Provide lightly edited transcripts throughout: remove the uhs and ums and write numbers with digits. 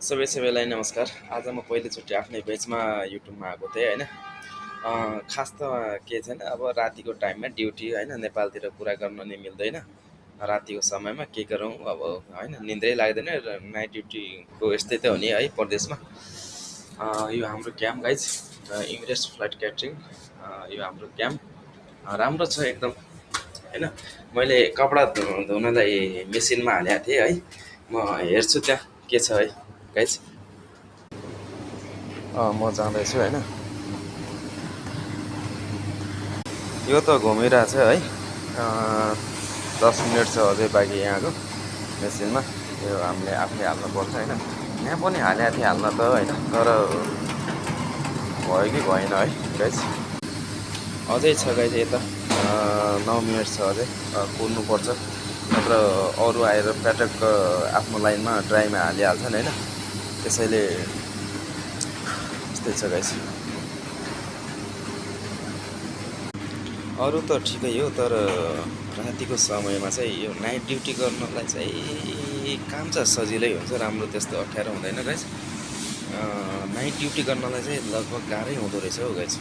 सबैलाई नमस्कार। आज म पहिलोचोटि आफ्नै पेजमा युट्युबमा आएको थिएँ होइन। खास त के छैन, अब रातिको टाइममा ड्युटी होइन, नेपालतिर कुरा गर्न नि मिल्दैन। रातिको समयमा के गरौँ अब होइन, निन्द्रै लाग्दैन र नाइट ड्युटीको यस्तै त हो नि है परदेशमा। यो हाम्रो camp guys, emirates flight catering. यो हाम्रो क्याम्प राम्रो छ एकदम होइन। मैले कपडा धुनलाई मेसिनमा हालेको थिएँ है। म हेर्छु त्यहाँ के छ है गाइज। म जाँदैछु होइन। यो त घुमिरहेछ है। 10 मिनट छ अझै बाँकी यहाँको मेसिनमा। यो हामीले आफै हाल्नुपर्छ होइन। यहाँ पनि हालेको थिएँ हाल्न त होइन, तर भयो कि भएन है गाइज। अझै छ गाइज यता 9 मिनट छ अझै, कुर्नुपर्छ। नत्र अरू आएर प्याटक आफ्नो लाइनमा ड्राईमा हालिहाल्छन् होइन। त्यसैले यस्तै छ गाइज। अरू त ठिकै हो, तर रातिको समयमा चाहिँ यो नाइट ड्युटी गर्नलाई चाहिँ काम चाहिँ सजिलै हुन्छ, राम्रो त्यस्तो अप्ठ्यारो हुँदैन गाइज। नाइट ड्युटी गर्नलाई चाहिँ लगभग गाह्रै हुँदो रहेछ हौ गाइज।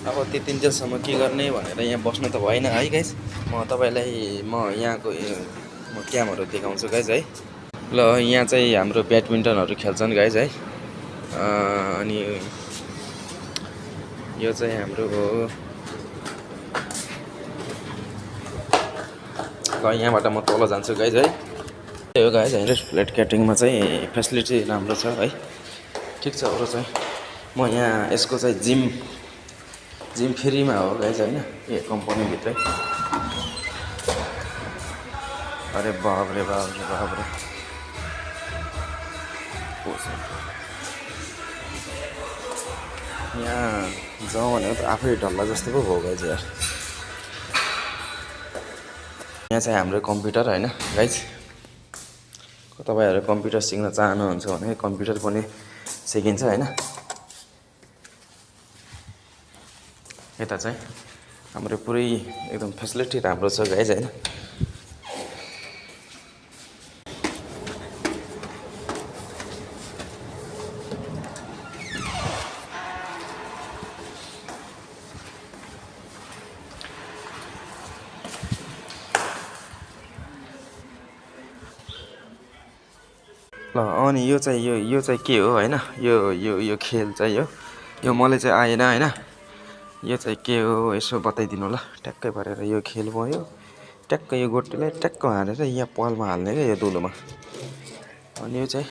अब त्यतिन्जेलसम्म के गर्ने भनेर यहाँ बस्नु त भएन है गाइज। म यहाँको म क्यामहरू देखाउँछु गाइज है। ल यहाँ चाहिँ हाम्रो ब्याडमिन्टनहरू खेल्छन् गाइज है। अनि यो चाहिँ हाम्रो यहाँबाट म तल जान्छु गाइज है। त्यही हो गाइज होइन, फ्लाइट क्याटरिङमा चाहिँ फेसिलिटी राम्रो छ है, ठिक छ। अरू चाहिँ म यहाँ यसको चाहिँ जिम फ्रीमा हो गाइज होइन, यो कम्पनीभित्रै। अरे बाबरे बाबरे बाबरे, यहाँ जाउँ भनेको त आफै ढल्ला जस्तो पो भयो गाइज यार। यहाँ चाहिँ हाम्रो कम्प्युटर होइन गाइज। तपाईँहरू कम्प्युटर सिक्न चाहनुहुन्छ भने कम्प्युटर पनि सिकिन्छ होइन। यता चाहिँ हाम्रो पुरै एकदम फेसिलिटी राम्रो छ गाइज होइन। ल अनि यो चाहिँ के हो होइन, यो खेल चाहिँ यो मलाई चाहिँ आएन होइन। यो चाहिँ के हो यसो बताइदिनु ल ट्याक्कै पारेर। यो खेल भयो ट्याक्कै यो गोटीलाई ट्याक्क हानेर यहाँ पालमा हाल्ने क्या, यो दुलोमा। अनि यो चाहिँ